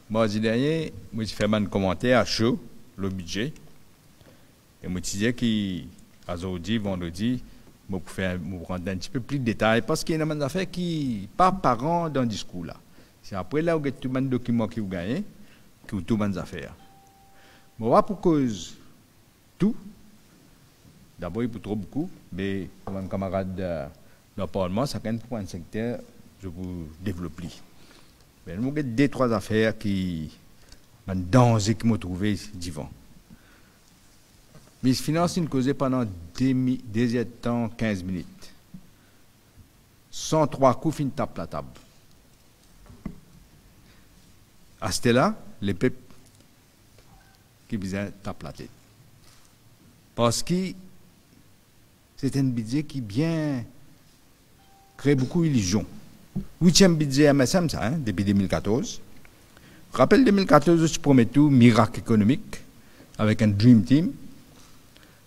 Mardi dernier, moi j'ai fait un commentaire à chaud, le budget. Et moi je disais qu'aujourd'hui, vendredi, moi pour prendre un petit peu plus de détails, parce qu'il y a une affaire qui pas parent dans le discours là. C'est après là où il y a tout le document qui vous gagnez, qui vous tout les affaires. Moi, pour cause tout, d'abord il faut trop beaucoup, mais comme un camarade dans le Parlement, ça quand même pour un secteur, je vous développe. Mais nous avons deux, trois affaires qui sont danger qui m'ont trouvé divant. Mais finance une causé pendant 2 temps, 15 minutes. 103 coups, fin tape la table. À ce là, les peuples qui visaient taper la tête. Parce que c'est un budget qui bien crée beaucoup d'illusions. 8e budget MSM, ça, depuis 2014. Rappel 2014, je promets tout, miracle économique, avec un Dream Team.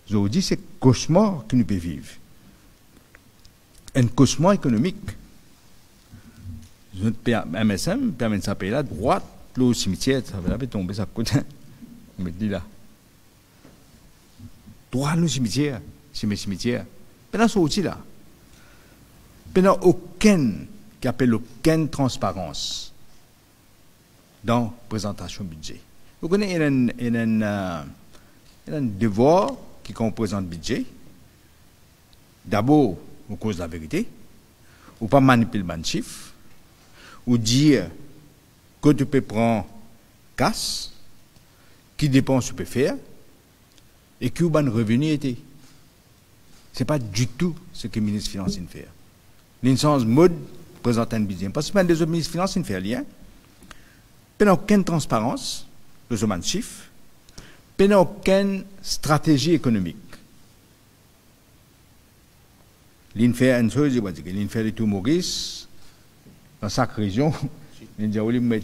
Je vous dis, c'est cauchemar que nous pouvons vivre. Un cauchemar économique. Notre MSM permet de s'appeler là, droite, le cimetière, ça va tomber, ça coûte. On me dit là. Droit le cimetière, c'est mes cimetières. Pendant ce outil là. Pendant aucune qui appelle aucune transparence dans la présentation budget. Vous connaissez, il y a un devoir qui présente le budget. D'abord, on cause la vérité, ou pas manipuler le chiffre, ou dire que tu peux prendre casse, qui dépense tu peux faire, et qui a un revenu était. Ce n'est pas du tout ce que le ministre des Finances fait. L'instance mode présente un budget. Parce que les autres ministres des Finances ne font rien. Il n'y a aucune transparence, le de chiffre. Il n'y a aucune stratégie économique. L'IN fait une chose, l'IN fait les tout Maurice, dans chaque région, l'IN dit,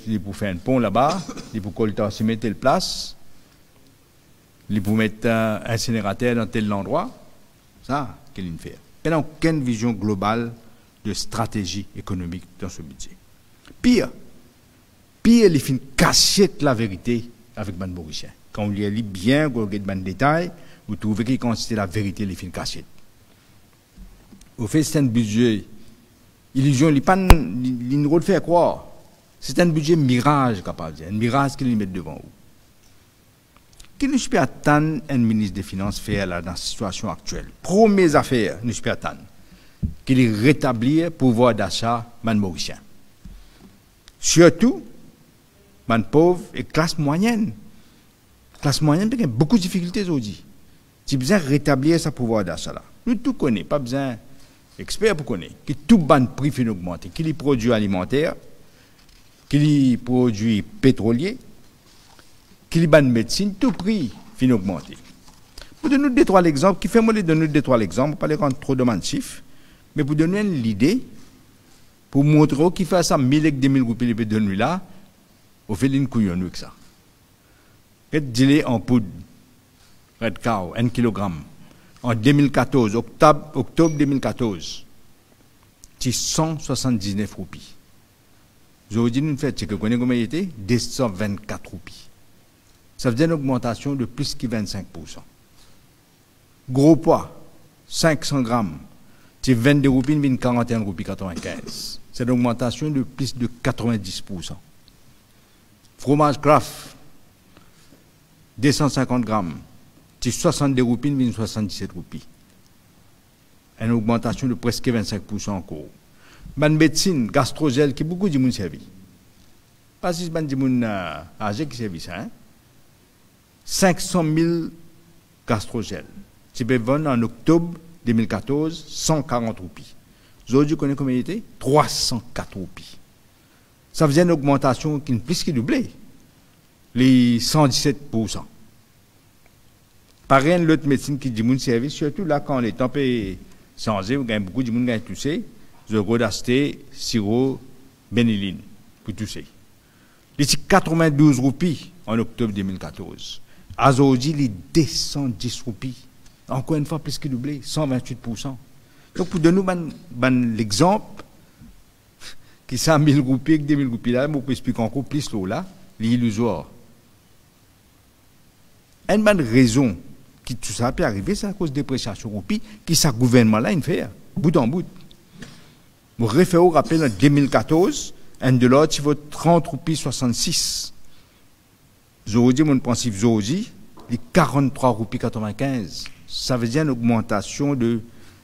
il pour faire un pont là-bas, il pour collecter se mettre telle place, il pour mettre un incinérateur dans tel endroit. Ça, qu'il fait. Il n'y a aucune vision globale de stratégie économique dans ce budget. Pire, il fait cacher la vérité avec les Mauriciens. Quand on lit bien, on regarde les détails, vous trouvez qu'il consiste la vérité, il fait cacher. Au fait, c'est un budget, illusion, il n'y a pas une rôle de faire croire. C'est un budget mirage, capable de dire, un mirage qu'il met devant vous. Qui nous peut attendre un ministre des Finances faire là, dans la situation actuelle? Première affaire, nous peut attendre qu'il rétablit le pouvoir d'achat des Mauriciens. Surtout, les pauvres et classe moyenne. Classe moyenne, il y a beaucoup de difficultés aujourd'hui. Si besoin de rétablir ce pouvoir d'achat là. Nous tout connaissons, pas besoin d'experts pour connaître. Que tout ban prix fin augmenté, qu'il y produits alimentaires, qu'il y produits pétroliers, qu'il y ait de médecine, tout prix fin augmenté. Pour donner deux, trois exemples, qui fait moi de donner deux, trois exemples, pas les rendre trop de chiffres, mais pour donner l'idée, pour montrer qu'il fait ça 1000 et 2000 roupies de nuit là, on fait une couillonne avec ça. Red dilé en poudre, red cow, 1 kg, en 2014, octobre 2014, c'est 179 roupies. Aujourd'hui, nous faisons ce que vous connaissez comment il était, 224 roupies. Ça veut dire une augmentation de plus que 25%. Gros poids, 500 grammes, c'est 22 roupies, 41 roupies 95. C'est une augmentation de plus de 90%. Fromage Kraft, 250 grammes, c'est 62 roupies, 77 roupies. Une augmentation de presque 25% encore. Man médecine, gastrogel, qui beaucoup de monde servi. Pas si c'est de monde âgé qui servi ça, hein? 500 000 gastrogel. Tu peux vendre en octobre 2014, 140 roupies. Aujourd'hui, vous connaissez combien il était? 304 roupies. Ça faisait une augmentation qui est plus que doublée. Les 117%. Pareil, l'autre médecine qui dit mon service, surtout là, quand les temps sont changés, vous avez beaucoup de monde qui a toussé, je vais acheter sirop béniline pour tousser. Il y a 92 roupies en octobre 2014. Aujourd'hui, les 210 roupies. Encore une fois, plus que doublé, 128%. Donc, pour donner l'exemple, qui 100 000 roupies, avec 2 000 roupies là, je peux expliquer encore plus là, l'illusoire. Une bonne raison qui tout ça peut arriver, c'est à cause de dépréciation roupie qui ce gouvernement-là il fait, bout en bout. Je réfère au rappel en 2014, un dollar, il vaut 30 roupies 66. Aujourd'hui, mon principe aujourd'hui, les 43 roupies 95. Ça veut dire une augmentation de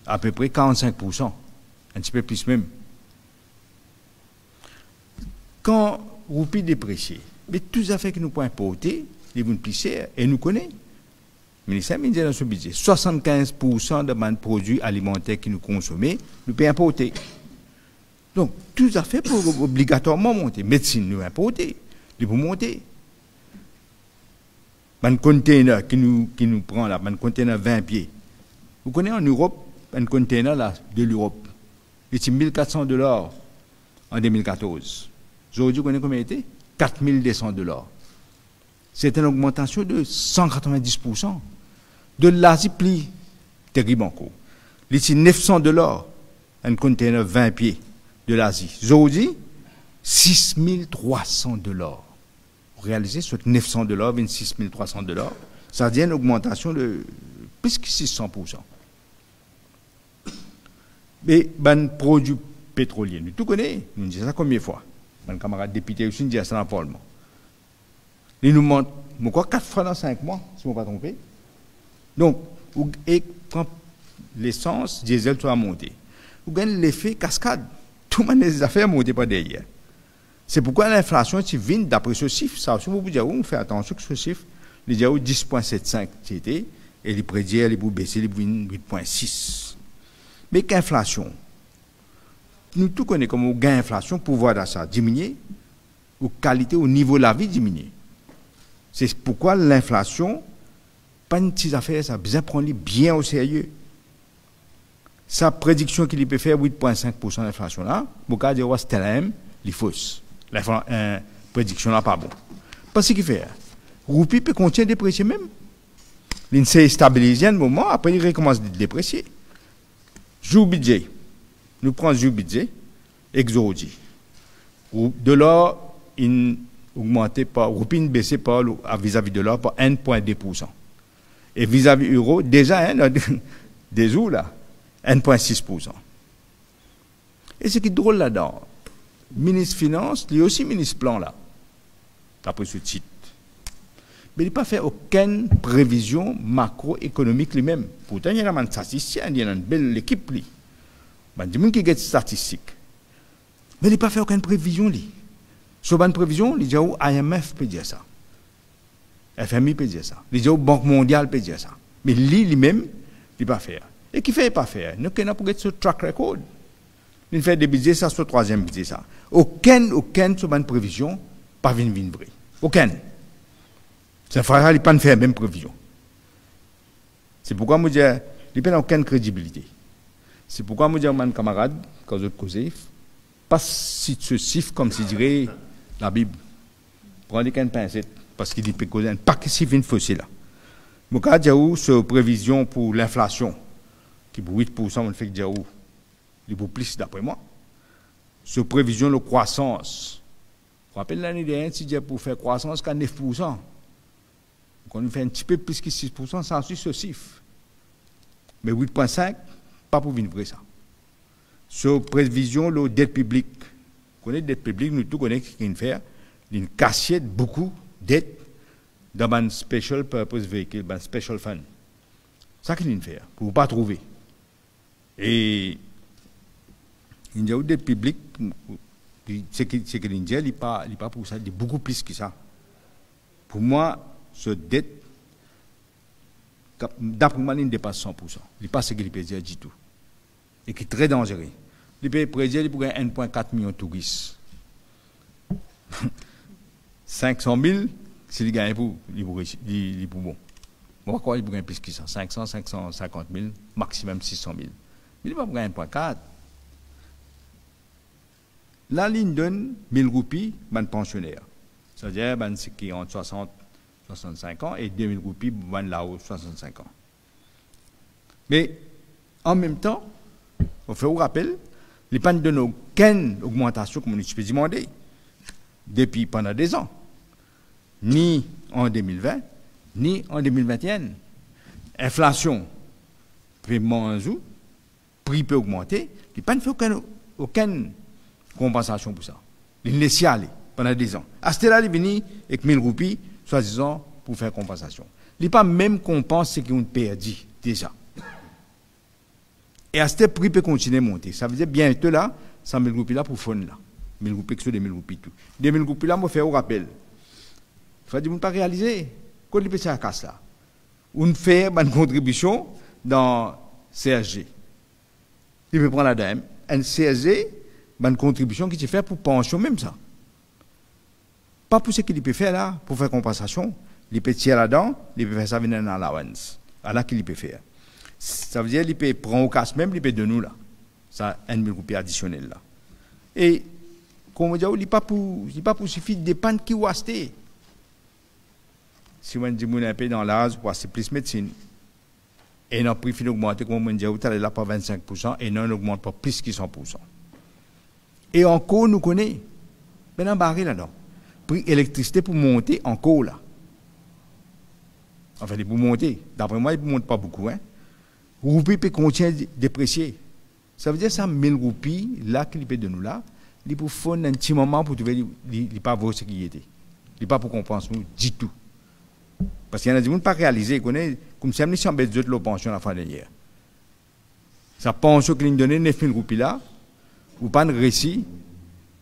à peu près 45%. Un petit peu plus même. Quand roupie dépréciée, mais tous les affaires que nous pouvons importer, les bonnes plisser, et nous connaissons. Le ministère me dit dans ce budget, 75% de nos produits alimentaires que nous consommons, nous pouvons importer. Donc, tous les affaires pour obligatoirement monter. Médecine, nous importer, nous pouvons monter. Un container qui nous prend là, un container 20 pieds. Vous connaissez en Europe, un container là, de l'Europe. Il était $1 400 en 2014. Aujourd'hui, vous connaissez combien il était? $4 200. C'est une augmentation de 190%. De l'Asie, plus terrible encore. Il était $900, un container 20 pieds de l'Asie. Aujourd'hui, $6 300. Réalisé sur $900, $26 300, ça devient une augmentation de plus que 600%. Mais ben produits pétroliers, nous tout connaissons, nous disons ça combien de fois. Mon camarade député aussi nous dit ça dans le Parlement. Il nous montre, quoi, 4 fois dans 5 mois, si je ne me trompe pas. Donc, et quand l'essence, diesel, tout a monté. Vous gagnez l'effet cascade. Tout le monde les affaires montent pas derrière. C'est pourquoi l'inflation, si vient d'après ce chiffre, ça aussi, vous vous dites, on fait attention que ce chiffre, il dit 10,75 c'était, et il prédit, il va baisser, il va 8,6. Mais qu'inflation, nous tous connaissons comme on gagne l'inflation, pouvoir d'achat diminuer, ou qualité, au niveau de la vie diminuer. C'est pourquoi l'inflation, pas une petite affaire, ça a besoin de prendre bien au sérieux. Sa prédiction qu'il peut faire 8,5% d'inflation là, vous pouvez dire, c'est la même, il est fausse. La prédiction là pas bon. Parce qu'il fait, roupie peut continuer à déprécier même. Il s'est stabilisé un moment, après il recommence à déprécier. Jour budget, nous prenons jour budget, exordi. $, il augmentait pas, roupie ne baissait pas vis-à-vis de l'or par 1,2%. Et vis-à-vis euro, déjà, des jours là, 1,6%. Et ce qui est drôle là-dedans, ministre Finance, il y a aussi ministre Plan là, d'après ce titre. Mais il n'a pas fait aucune prévision macroéconomique lui-même. Pourtant, il y a un statisticien, il y a une belle équipe. Il y a des gens qui ont des statistiques. Mais il n'a pas fait aucune prévision. Sur une prévision, il dit où IMF peut dire ça. FMI peut dire ça. Il dit où Banque mondiale peut dire ça. Mais lui-même, il n'a pas fait. Et qui fait pas faire? Nous avons pour ce track record. Il fait des budgets, ça, sur le troisième budget, ça. Aucune sur une prévision, pas venir vrai. Aucune. C'est frère, il n'a pas fait la même prévision. C'est pourquoi je dis, il n'a aucune crédibilité. C'est pourquoi je dis à mon camarade, quand je cause, pas si ce chiffre comme si dirait la Bible. Prenez qu'une pincette, parce qu'il dit que pas que si une fossile là. Je dis dire sur prévision pour l'inflation, qui pour 8%, on fait dire où il vaut plus d'après moi. Sur prévision de croissance. Je rappelle l'année dernière, si pour faire croissance, qu'à 9%. On fait un petit peu plus que 6%, ça suit ce chiffre. Mais 8,5%, pas pour venir vrai ça. Sur prévision de dette publique. Vous connaissez la dette publique, nous tous connaissons ce qu'il fait. Il cassiette beaucoup de dettes dans un special purpose vehicle, dans un special fund. C'est ça qu'il fait, pour ne pas trouver. Et il y a une dette publique, c'est qu'il dit, il n'est pas pour ça, il est beaucoup plus que ça. Pour moi, ce dette, d'après moi, il dépasse 100%. Il n'est pas ce qu'il peut dire du tout. Et qui est très dangereux. Il peut prédire qu'il pourrait 1,4 million de touristes. 500 000, s'il gagne pour, il est pour bon. Moi, quoi, il pourrait plus que ça. 500, 550 000, maximum 600 000. Mais il ne va pas gagner 1,4. La ligne donne 1000 roupies, ben pensionnaire. C'est-à-dire, ben, c'est qui ont 60, 65 ans et 2000 roupies, ben là-haut, 65 ans. Mais, en même temps, on fait au rappel, les pannes de aucune augmentation, comme on peut demander, depuis pendant des ans. ni en 2020, ni en 2021. Inflation, paiement en jour, prix peut augmenter, il n'y a pas aucune compensation pour ça. Il laisse aller pendant des ans. À ce là il vient avec 1000 roupies, soi-disant, pour faire compensation. Il n'y a pas même compense ce qu'ils ont perdu déjà. Et à ce prix peut continuer à monter. Ça veut dire bientôt là, 100 000 roupies là pour fond là. 1000 roupies que 2000 roupies tout. 2000 roupies là, moi faire au rappel. Il faut dire, on ne pas réaliser. Quand il peut faire la casse là. On fait une contribution dans CSG. Il peut prendre la dame. Un CSG, une contribution qui se fait pour pension même ça. Pas pour ce qu'il peut faire là, pour faire compensation. Il peut tirer là-dedans, il peut faire ça venir dans l'allowance. Alors qu'il peut faire. Ça veut dire qu'il peut prendre au casse même, il peut de nous là. Ça, 1 000 roupies additionnelles là. Et, comme on dit, il n'est pas pour suffire de dépendre qui ou acheter. Si on dit qu'on est un peu dans l'âge, c'est plus médecine. Et notre prix fin augmenté, comme on dit, il est là par 25%, et non, n'augmente pas plus que 100%. Et encore, nous connaissons, maintenant, barré là-dedans. Prix électricité pour monter encore là. Enfin, pour monter. D'après moi, il ne monte pas beaucoup. Hein. Roupies peut continuer à déprécier. Ça veut dire ça, 1000 roupies, là, qu'il peut de nous là, il peut faire un petit moment pour trouver, il n'est pas voir ce qu'il était. Il n'est pas pour compenser nous, du tout. Parce qu'il y en a des gens qui n'ont pas réalisé, comme si on avait embêté de la pension la fin dernière. Sa pension qu'il a donnée, 9 000 roupies là, ou pas de récit,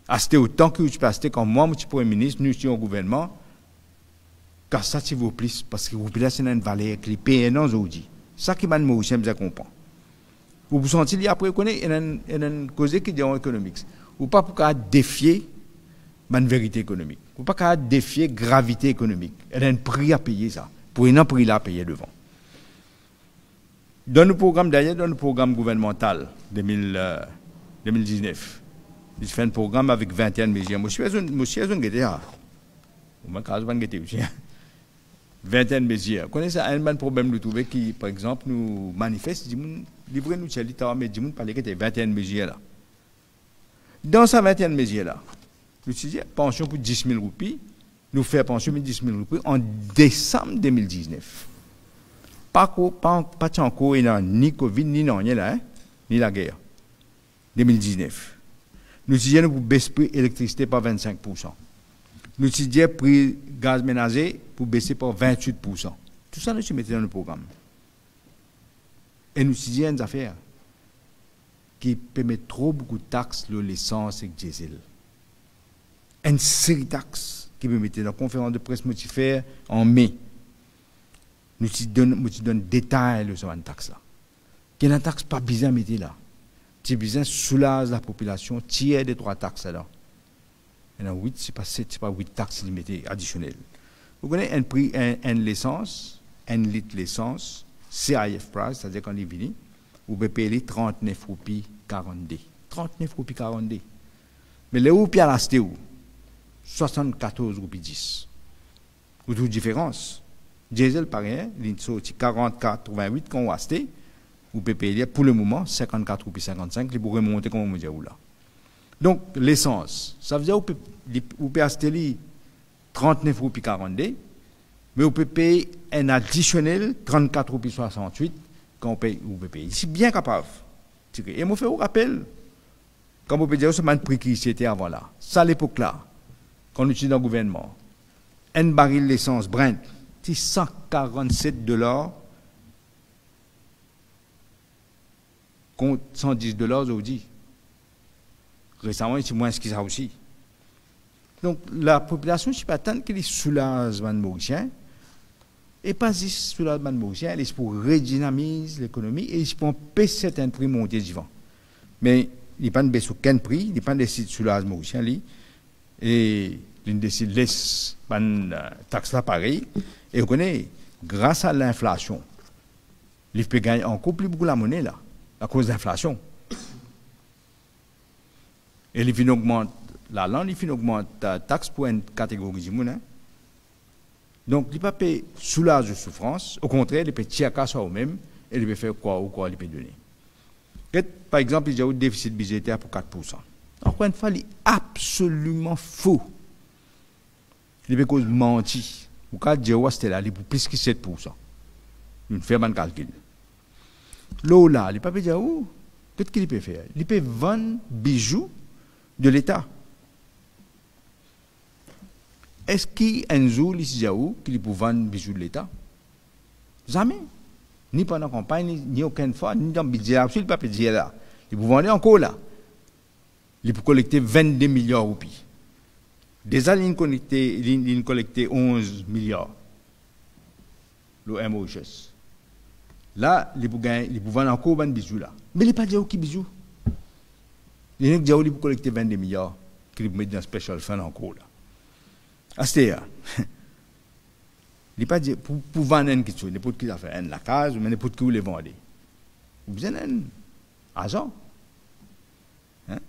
acheter autant que tu peux acheter quand moi, je suis Premier ministre, nous sommes au gouvernement, car ça, tu vaut plus, parce que roupies là, c'est une valeur que les PNA aujourd'hui. Ça qui m'a dit, moi, je comprends. Vous vous sentez, après, il y a une cause qui est en économique. Ou pas pour défier la vérité économique. Ou pas défier la gravité économique. Il y a un prix à payer ça. Pour un prix là à payer devant. Dans le programme d'ailleurs, dans le programme gouvernemental 2019, il fait un programme avec 21 mesures. Moi, je suis un guetteur. Moi, je suis un guetteur aussi. 21 mesures. Vous connaissez un problème de trouver qui, par exemple, nous manifeste, livrez nous chez l'État, mais dis-nous parler que 21 mesures là. Dans ces 21 mesures là, nous disons pension pour 10 000 roupies, nous faisons pension pour 10 000 roupies en décembre 2019. Pas encore ni Covid, ni non, ni là, ni la guerre. 2019. Nous disons pour baisser le prix électricité par 25%. Nous disons prix gaz ménager pour baisser par 28%. Tout ça, nous mettons dans le programme. Et nous disons une affaire qui permet trop beaucoup de taxes sur l'essence et le diesel. Une série de taxes qui peut mettre dans la conférence de presse multifère en mai. Nous donnons détail sur une taxe là. Qu'il y a une taxe pas besoin de mettre là. Tu as besoin de soulager la population, tiers des 3 taxes là. Il y en a 8, c'est pas 7, c'est pas 8 taxes limitées additionnelles. Vous connaissez un prix, un l'essence, 1 litre l'essence, CIF price, c'est-à-dire quand il est fini, vous pouvez payer 39 roupies 42. 39 roupies 42. Mais les roupies à l'acheter où 74 roupies 10. Vous trouvez différence. Diesel, pareil, il sorti 44,88 quand vous achetez, vous pouvez payer pour le moment 54 roupies 55, il pourrait remonter comme on dit où là. Donc, l'essence, ça veut dire que vous pouvez acheter 39 roupies 42, mais vous pouvez payer un additionnel 34 roupies 68 quand vous pouvez payer. C'est bien capable. Et moi, je vous rappelle, quand vous pouvez dire, c'est un prix qui était avant là. Ça, à l'époque là, quand on utilise dans le gouvernement, un baril d'essence Brent, c'est $147 contre $110 aujourd'hui. Récemment, c'est moins que ça aussi. Donc, la population, je ne sais pas tant qu'elle soulage les Mauriciens, et pas juste soulage les Mauriciens, elle est pour redynamiser l'économie et pour empêcher certains prix monter devant. Mais il n'y a pas de baisse aucun prix, il n'y a pas de soulage les Mauriciens, et il décide de laisser une taxe là pareil. Et vous connaissez, grâce à l'inflation, il peut gagner encore plus beaucoup la monnaie là, à cause de l'inflation. Et il fin augmente la langue, il fin augmente la taxe pour une catégorie de monde. Hein. Donc, il ne peut pas payer soulage de souffrance. Au contraire, il peut tirer à ça même et il peut faire quoi ou quoi il peut donner. Et, par exemple, il y a un déficit budgétaire pour 4%. Encore une fois, il est absolument faux. Il peut cause menti. Ou quand dire c'était là, il pour plus que 7%. Il fait un calcul. L'eau là, il ne peut pas dire où. Qu'est-ce qu'il peut faire? Il peut vendre bijoux de l'État. Est-ce qu'il y a un jour, qu'il peut vendre bijoux de l'État? Jamais. Ni pendant la campagne, ni aucune fois, ni dans le budget, il ne peut pas dire là. Il peut vendre encore là. Il peut collecter 22 milliards de roupies. Déjà, il a collecté 11 milliards. Le MOHS. Là, il peut vendre encore un bijou là. Mais il n'a pas dit qui bijou. Il a dit qu'il peut collecter 22 milliards qu'il peut mettre dans le special fund encore là. C'est-à-dire, il n'a pas dit pour vendre quelque chose, n'importe qui a fait la case, mais n'importe qui vous les vendez. Vous avez besoin d'un agent.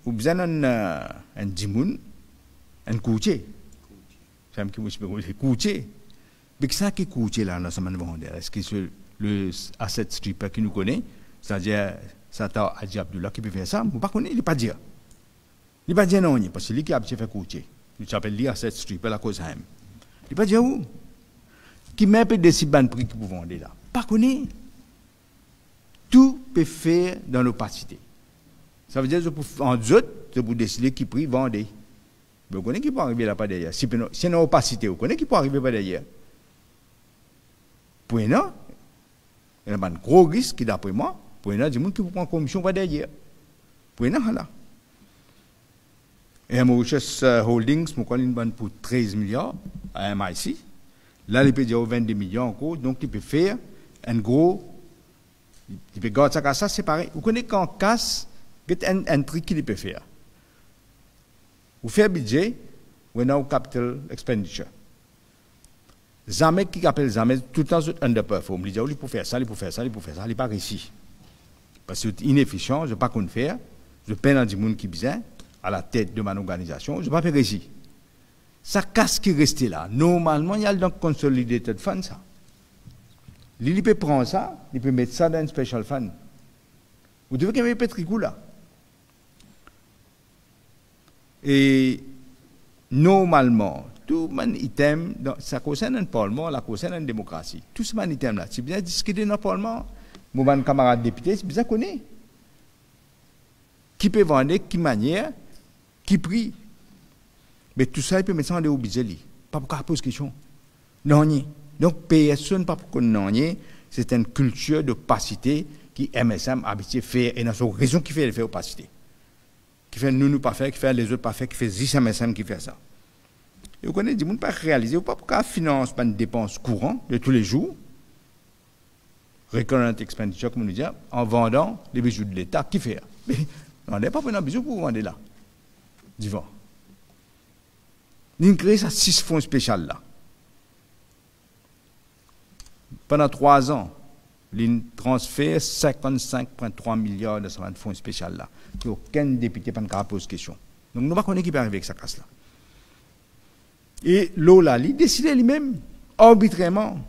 Vous avez besoin d'un dimoun, un courtier. C'est un courtier. Mais ça qui est courtier là, dans ce moment est-ce que c'est le asset stripper qui nous connaît, c'est-à-dire Sata Hadji Abdullah qui peut faire ça, vous ne connaissez pas, il ne pas dire. Il ne pas dire non, parce que lui qui a fait courtier. Il s'appelle lui asset stripper la cause même. Il ne pas dire où. Qui met peut décider un prix qui peut vendre là. Pas connaître. Tout peut faire dans l'opacité. Ça veut dire que en d'autres, vous décider qui prix vendre. Mais vous connaissez qui peut arriver là pas derrière. Si c'est une opacité, vous connaissez qui peut arriver pas derrière. Pour non, il y a un gros risque qui, d'après moi, pour non, du monde qui vous prend commission pas derrière. Pour non, là. Et MOHS Holdings, je crois qu'il y pour 13 milliards à MIC. Là, il peut dire 22 millions encore, donc il peut faire un gros. Il peut garder ça, ça c'est pareil. Vous connaissez qu'en casse, il y a un truc qu'il peut faire. Vous faites un budget, vous avez un capital expenditure. Jamais qui appelle jamais, tout le temps, underperform. Il dit, il peut faire ça, il peut faire ça, il peut faire ça, il n'est pas réussi. Parce que c'est inefficient, je ne sais pas quoi faire, je peine dans du monde qui besoin, à la tête de mon organisation, je ne sais pas faire réussir. Ça casse qui reste là. Normalement, il y a donc consolidated fund, ça. Il peut prendre ça, il peut mettre ça dans un special fund. Vous devez quand même mettre tricou là. Et normalement, tout mon item, ça concerne un parlement, ça concerne une démocratie. Tout ce mon item là, si bien discuter dans le parlement, mon camarade député, c'est bien connu. Qui peut vendre, qui manière, qui prix. Mais tout ça, il peut mettre ça dans le budget. Pas pour qu'on pose question. Non, donc, PSE n'est pas pour qu'on non, c'est une culture d'opacité qui MSM a habitué à faire, et dans son raison qui fait opacité. Qui fait nous pas faire, qui fait les autres pas faire, qui fait 10 MSM qui fait ça. Et vous connaissez, du monde pas réaliser, ou pas pour qu'on finance pas une dépense courante de tous les jours, recurrent expenditure, comme on dit, en vendant les bijoux de l'État, qui fait. Mais on n'est pas pris un bijou pour vendre là. Du vent. Nous créons 6 fonds spéciaux là. Pendant 3 ans, nous transfère 55,3 milliards de ce fonds spéciaux là. Aucun député n'a pas posé question. Donc nous ne connaissons pas qui peut arriver avec sa casse là. Et l'eau là, il décide lui-même, arbitrairement,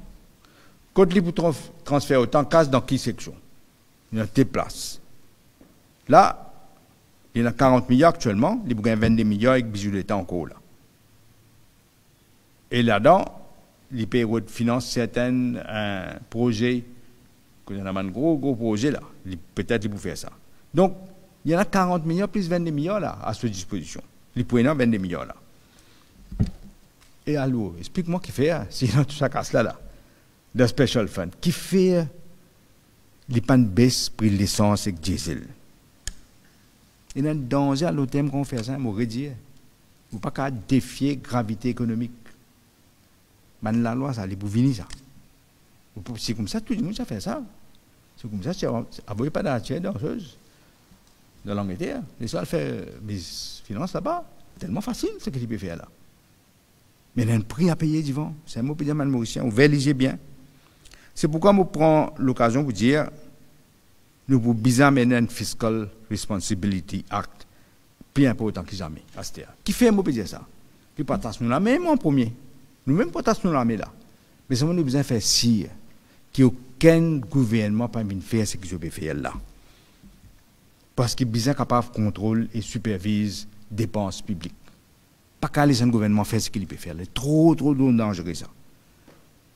quand il peut transférer autant de casse dans quelle section. Il y a des places. Là, il y en a 40 milliards actuellement, il y a 22 milliards avec bijoux d'État encore là. Et là-dedans, l'IP finance certains projets, il y en a un gros projet là, peut-être il peut faire ça. Donc, il y en a 40 milliards plus 22 milliards là à sa disposition. Il peut y avoir 22 milliards là. Et alors, explique-moi qui fait, si dans tout ça casse là, de special fund, qui fait les pannes de baisse pour l'essence et le diesel. Il y a un danger à l'autre thème qu'on fait ça, m'aurait dit. Vous ne pouvez pas défier la gravité économique. Man la loi, ça, il faut venir ça. C'est comme ça, tout le monde ça fait ça. C'est comme ça, c'est abonné pas d'achat dangereuse. Dans l'Angleterre, les gens font des finances là-bas. Tellement facile ce qu'il peut faire là. Mais il y a un prix à payer, Divan. C'est un mot pour dire, mal mauricien. Vous vérifiez bien. C'est pourquoi je prends l'occasion pour dire, nous pouvons bien mener un Fiscal Responsibility Act plus important que jamais. Qui fait un mot pour dire ça? Qui partage nous la même en premier. Nous-mêmes partageons la même là. Mais ça, nous avons besoin de faire si qu'aucun gouvernement n'a pas faire ce que je peux faire là. Parce qu'il est bien capable de contrôler et supervise les dépenses publiques. pas qu'à laisser un gouvernement faire ce qu'il peut faire. C'est trop dangereux ça.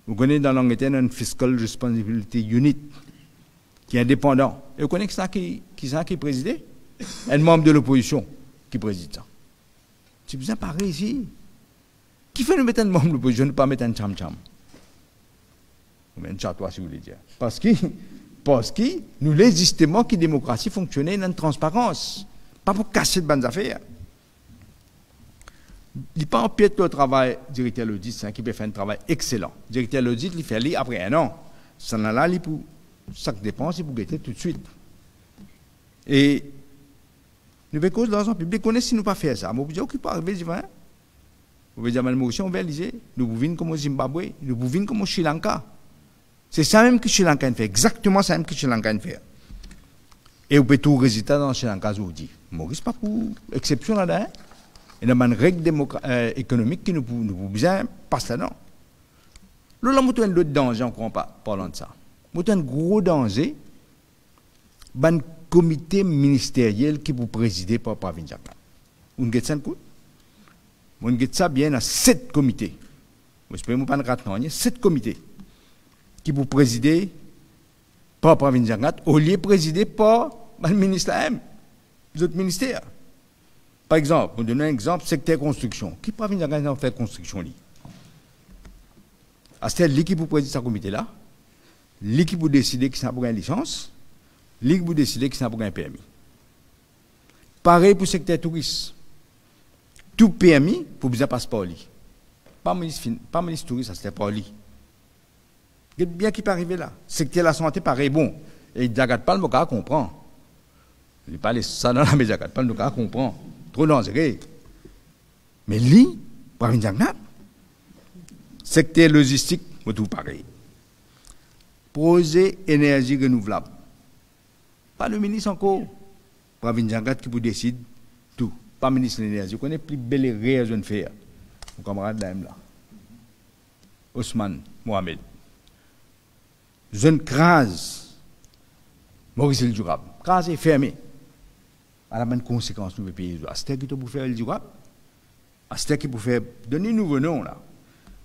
Vous connaissez dans l'Angleterre une Fiscal Responsibility Unit qui est indépendant. Et vous connaissez qui préside? Un membre de l'opposition qui préside ça. C'est bien pareil ici. Qui fait nous mettre un membre de l'opposition, ne pas mettre un cham-cham? Ou un chatois, si vous voulez dire. Parce que nous, les justement, que la démocratie fonctionnait dans la transparence. Pas pour casser de bonnes affaires. Il n'est pas en pied de travail, directeur de l'audit, qui peut faire un travail excellent. Le directeur de l'audit, il fait aller après un an. Ça là, il pour chaque dépense, il peut guetter tout de suite. Et nous avons cause de l'argent public, on si nous pas faire ça. Mais vous dites, pas arriver, vous pouvez dire, on va liser, nous pouvons comme au Zimbabwe, nous pouvons comme au Sri Lanka. C'est ça même que Sri Lanka fait, exactement ça même que Sri Lanka fait. Et vous pouvez tout résultat dans Sri Lanka, je vous dis. Maurice, pas pour exception là-dedans. Il y a une règle économique qui nous besoin passer là-dedans. Là, nous avons un autre danger encore en parlant de ça. Nous avons un gros danger, un comité ministériel qui vous préside par Pravin Jagnnath. Vous avez ça coup? Vous avez ça bien à 7 comités. Vous espérez pas de 7 comités qui vous président par Pravin Jagnnath au lieu de présider par le ministère, les autres ministères. Par exemple, pour donner un exemple, secteur construction. Qui Pravin Jagnnath a fait construction? C'est l'équipe qui préside ce comité-là, l'équipe qui décide qui ça pour une licence, l'équipe qui décide qui ça pour un permis. Pareil pour le secteur tourisme. Tout permis pour bien passer par lui. Pas ministre tourisme, c'était par lui. Il y a bien qui peut arriver là. Secteur la santé, pareil, bon. Et il ne pas le mot comprend. Il ne parle ça dans la maison, il pas le mot comprend. Trop dangereux. Mais lui, Pravin Jagnnath, secteur logistique, tout pareil. Projet énergie renouvelable. Pas le ministre encore. Pravin Jagnnath qui vous décide tout. Pas le ministre de l'énergie. Vous connaissez plus belle raison de faire. Mon camarade là. Ousmane Mohamed. Jeune crase. Maurice El Durab. Crase est fermé. À la bonne conséquence, nous, le pays. C'est qui pour faire El Durab. C'est qui pour faire. Donner un nouveau nom là.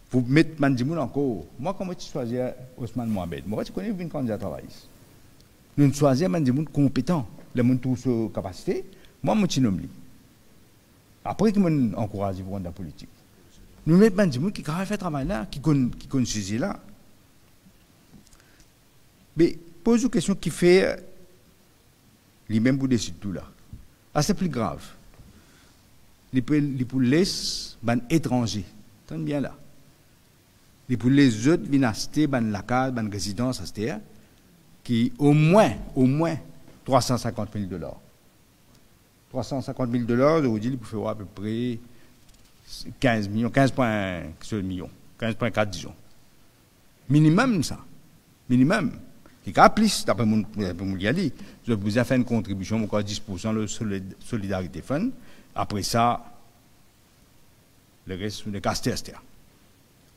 Vous mettez Mandimoun encore. Moi, comment tu choisis Ousmane Mohamed? Moi, tu connais une candidat à travail. Nous choisissons Mandimoun compétent. Les gens tous sur capacité. Moi, je suis nommé. Après, qui m'ont encouragé pour la politique. Nous mettons Mandimoun qui a fait travail là, qui connaît ce sujet là. Mais pose une question qui fait lui-même pour décider tout là. Ah, c'est plus grave. Il pour laisser les étrangers. Très bien là. Et pour les autres, viennent acheter la case, la résidence, qui au moins $350 000. $350 000, je vous dis, il peut faire à peu près 15 millions, 15,4 millions, 15,4 disons. Minimum ça. Minimum. Il y a plus, d'après mon dit, je vous ai fait une contribution, encore 10% de Solidarité Fund. Après ça, le reste, le casse-terre.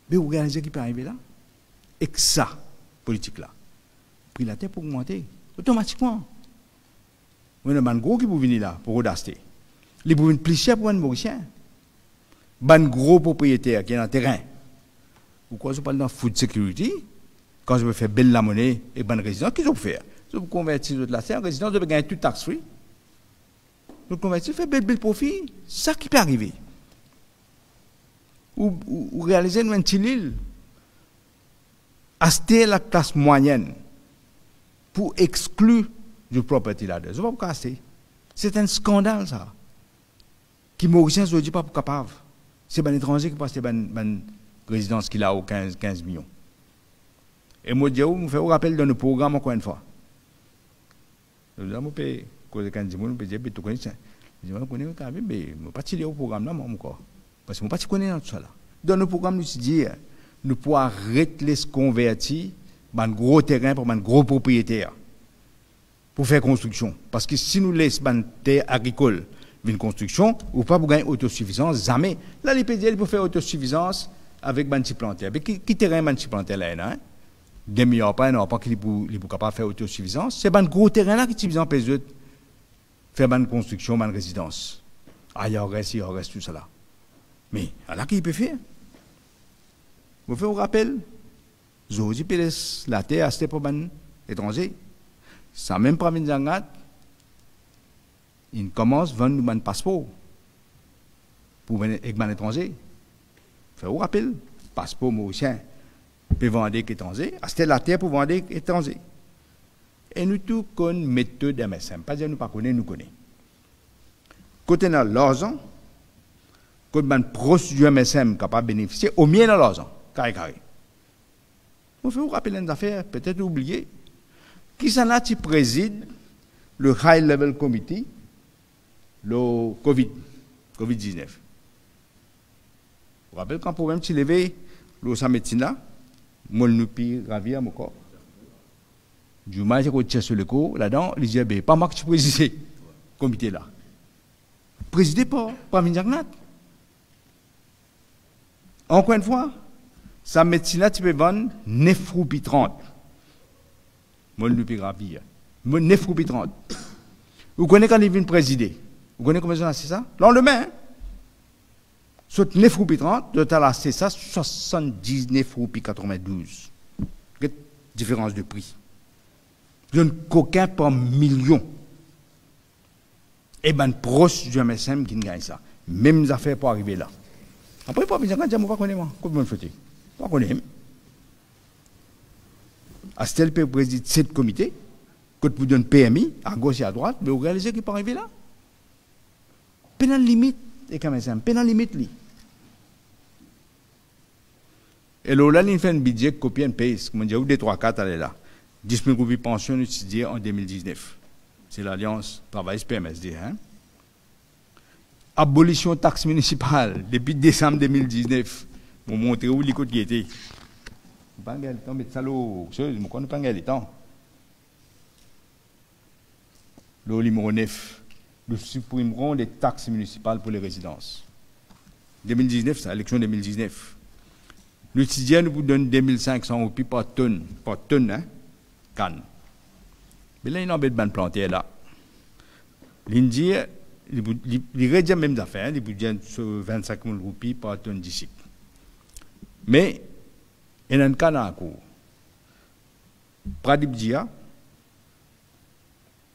Mais vous regardez ce qui peut arriver là? Et que ça, politique là, puis la terre pour augmenter, automatiquement. Vous avez un gros qui peut venir là, pour audacer. Les pour venir plus cher pour un Mauricien. Un gros propriétaire qui est dans le terrain. Pourquoi je parle dans food security? Quand je veux faire belle la monnaie et bonne résidence, qu'est-ce que je veux faire? Je veux convertir de la terre en résidence, je veux gagner tout tax free. Je veux convertir, faire bel profit. Ça qui peut arriver. Ou réaliser une petite île, acheter la classe moyenne pour exclure du property là-dedans. Je ne vais pas casser. C'est un scandale, ça. Qui Mauricien ne dit pas pour capable. C'est un étranger qui passe une résidence qu'il a au 15 millions. Et moi, je vous fais un rappel dans le programme encore une fois. Je vous dis, quand je dis, je peux dire, tu connais ça. Je dis, je connais quand même, mais je ne peux pas tirer au programme là, moi, encore. Parce que je ne peux pas connaître tout ça là. Dans le programme, nous disons, nous pouvons arrêter de se convertir dans un gros terrain pour un gros propriétaire pour faire construction. Parce que si nous laissons une terre agricole une construction, ou pas pour gagner autosuffisance, jamais. Là, les PDL pour faire autosuffisance avec un petit plantaire. Mais qui terrain un petit plantaire là, hein? 2 millions pas, non, pas qu'il est capable de faire autosuffisance. C'est un gros terrain là qui est suffisant pour eux faire une construction, une résidence. Ah, il y a reste tout ça là. Mais, alors qu'il peut faire? Vous faites un rappel? Zozi peut la terre à ce pour les étrangers. Ça même pas une il commence à vendre un passeport pour venir avec un étranger. Faites un rappel? Passeport mauricien peut vendre avec étranger. À ce la terre pour vendre avec étranger. Et nous tous connaissons une méthode MSM. Pas dire nous pas connaissons, nous connaissons. Côté dans l'argent, côté une procédure MSM capable de bénéficier, au mieux dans l'argent, carré. On fait vous rappeler une affaire, peut-être oublier. Qui s'en a qui préside le High Level Committee, le COVID-19. Vous vous rappelez quand problème tu levé le Sametina, moi nous pire ravir mon corps. Du mal j'ai coché sur le coup là-dedans, il dit ben pas moi que tu présides comité là. Présidé pas Minjagnat. Encore une fois, sa médecine tu peux vendre 9 roupies 30. Moi nous pire ravir. 9 roupies 30. Vous connaissez quand il vient présider? Vous connaissez combien c'est ça? Lendemain, hein? Soit 9 roupies 30, total c'est ça, 79 roupies 92. Quelle différence de prix? Je ne coquin par million. Et ben proche du MSM qui gagne ça. Même affaires pour arriver là. Après, pas besoin de dire, moi, pas connaître moi. Comment on fait? Pas connaître. Astel peut présider 7 comités, quand vous donnez PMI, à gauche et à droite, mais vous réalisez qu'il peut arriver là. Pénal limite, et quand même, pénal limite, lui. Et là, il fait un budget copie and paste, comme on dit, ou des 3-4 allez là. 10 000 roupies pension étudiées en 2019. C'est l'Alliance Travail PMSD. Hein? Abolition taxe municipale depuis décembre 2019. Pour montrer où les côtes qui étaient. Vous ne pouvez pas temps, mais salaud, je ne connais pas le temps. Le numéro 9. Nous supprimerons les taxes municipales pour les résidences. 2019, c'est l'élection 2019. L'étudiant nous donne 2500 roupies par tonne, hein, canne. Mais là, il y a une bête de planter là. L'Indie, il réduit même d'affaires, il donne 25 000 roupies par tonne d'ici. Mais, il y a un cas dans la cour. Pradip Dia,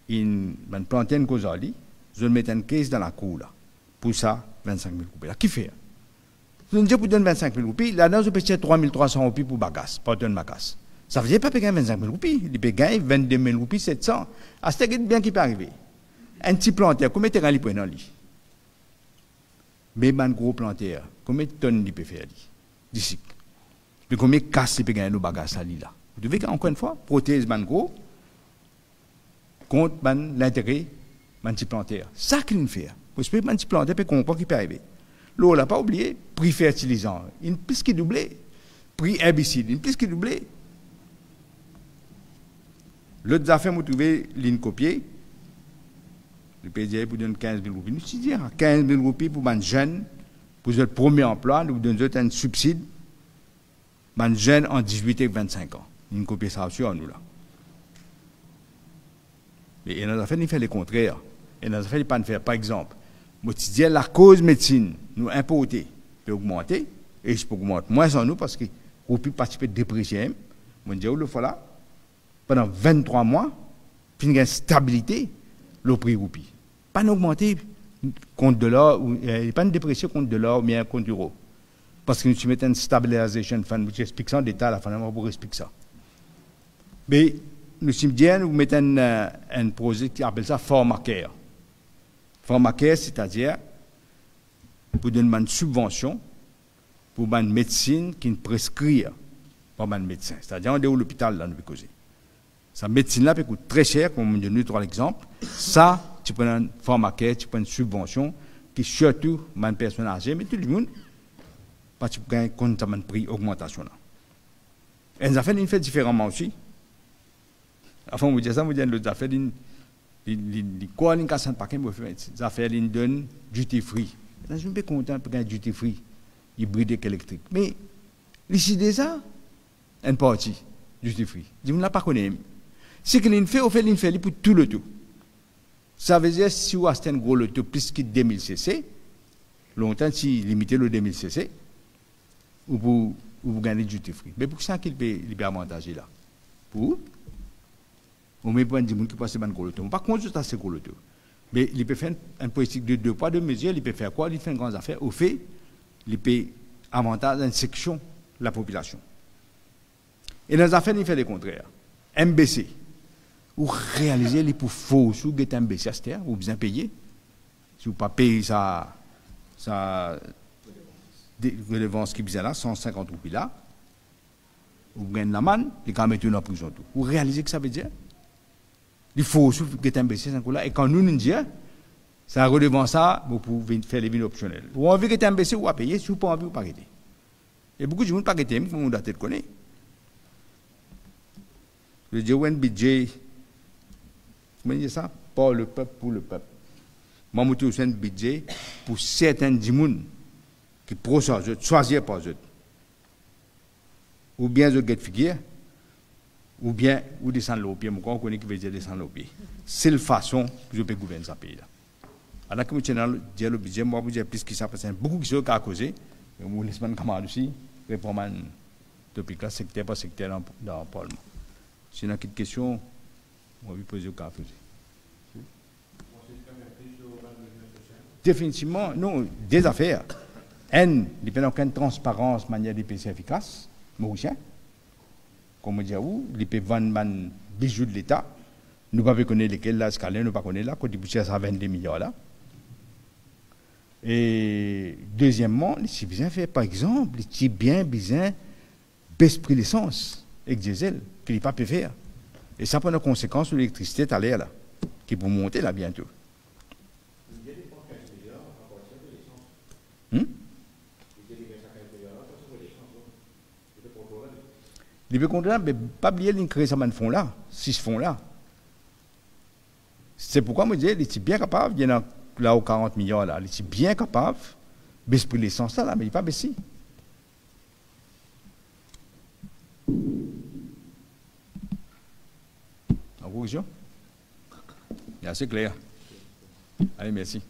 il va planter une cause à lui. Je vais mettre une caisse dans la cour là. Pour ça, 25 000 roupies. Qui fait? Je ne dis pas donner 25 000 roupies. Là-dedans, je peux payer 3 300 roupies pour bagasse, pas de bagasse. Ça ne veut pas payer 25 000 roupies. Il peut gagner 22 000 roupies, 700. Ah, c'est bien qui peut arriver. Un petit planteur, combien de temps il peut dans lui? Mais un gros planteur, combien de tonnes il peut faire d'ici? Mais combien de casse il peut gagner nos bagages là? Vous devez, encore une fois, protéger un gros contre l'intérêt d'un petit planteur. Ça qu'il fait. Vous savez, un petit planteur peut comprendre qu'il peut arriver. L'eau, on n'a pas oublié, prix fertilisant, une plus qui doublé. Prix herbicide, une plus qui doublé. L'autre affaire, vous trouvez ligne copiée. Le PDA vous donne 15 000 roupies. Nous, c'est dire 15 000 roupies pour un jeune, pour votre premier emploi, nous vous donnons un subside. Un jeune en 18 et 25 ans. Une copie ça sur nous là. Mais il y a des affaires qui font le contraire. Il y a des affaires qui ne pas faire. Par exemple, moi, je dis la cause médecine, nous importer, peut augmenter, et je peux augmenter moins en nous parce que vous pouvez participer de déprécier. Je dis, le voilà, pendant 23 mois, puis il y a une stabilité, le prix roupie. Pas augmenter contre de l'or, pas une déprécier contre de l'or, mais contre l'euro. Parce que nous mettons une stabilisation fund, je explique ça en détail, la fin, on vous explique ça. Mais nous nous mettons un projet qui appelle ça Pharmacare. Pharmacare, c'est-à-dire pour donner une subvention pour une médecine qui prescrit par un médecin. C'est-à-dire, on est où l'hôpital, là, nous peut causer. Cette médecine-là peut coûter très cher, comme on donne 3 exemples. Ça, tu prends un Pharmacare, tu prends une subvention qui surtout une personne âgée, mais tout le monde, parce que tu gagnes compte de prix augmentation. Et les affaires, ils font différemment aussi. Enfin, vous dites ça, vous dites les affaires, quoi, les casses paquet, les affaires, ils donnent duty free. Je suis pas content de gagner duty free, hybride électrique. Mais, ici déjà, une partie duty free. Je ne l'ai pas connu. Ce qu'il fait, il fait pour tout le tout. Ça veut dire, si vous achetez un gros loto plus que 2000 cc, longtemps, si limiter le 2000 cc, ou pour gagner du duty-free. Mais pour ça qu'il peut avantager là. Pour on met pas des gens qui passent par le par contre, juste à ce que mais il peut faire un politique de 2 poids 2 mesures, il peut faire quoi? Il fait une grande affaire. Au fait, il peut avantager une section de la population. Et dans les affaires, il fait le contraire. MBC. Ou réaliser les pour faux, ou get MBC à cette terre, ou bien payer. Si vous ne pas payer ça relevance qui est là, 150 roupies là, vous gagnez la manne, les gars mettent en prison tout. Vous réalisez que ça veut dire? Il faut get MBC là, et quand nous disons, ça relevance ça, vous pouvez faire les vignes optionnelles. Vous avez envie de get MBC, vous payer, si vous n'avez pas envie, vous ne pas arrêter. Et beaucoup de gens ne pas arrêter, comme on doit être connu. Je dis, un budget, comment dire ça? Pas le peuple pour le peuple. Moi, je suis un budget pour certains gens qui choisir par eux. Ou bien je get figure, ou bien ou descendre au pied. Moi, on connaît qui veut dire descendre au pied. C'est la façon que je peux gouverner ce pays-là. Alors que je dis le budget, moi, je dis plus que ça, parce qu'il y a beaucoup de choses à causer. Je vous laisse mon camarade aussi, répondre à topic là, secteur par secteur dans le Parlement. Si vous avez une question, on va vous poser au cas. Définitivement, non, des affaires. Il n'y a aucune transparence, manière de payer efficace, mauricien. Comme on dit, il peut vendre des bijoux de l'État. Nous ne pouvons pas connaître lesquels, là, nous ne pouvons pas connaître là, quand il peut à 22 milliards là. Et deuxièmement, si bien fait, par exemple, si bien baisse prix l'essence avec diesel, qu'il n'est pas pu faire. Et ça prend une conséquence sur l'électricité à l'air là, qui peut monter là bientôt. Il peut contrôler, mais pas oublier de créer ça de fonds là, 6 fonds là. C'est pourquoi je dis, il est bien capable, il y en a là aux 40 milliards là, il est bien capable de baisser l'essence là, mais il n'est pas baissé. En conclusion, c'est assez clair. Allez, merci.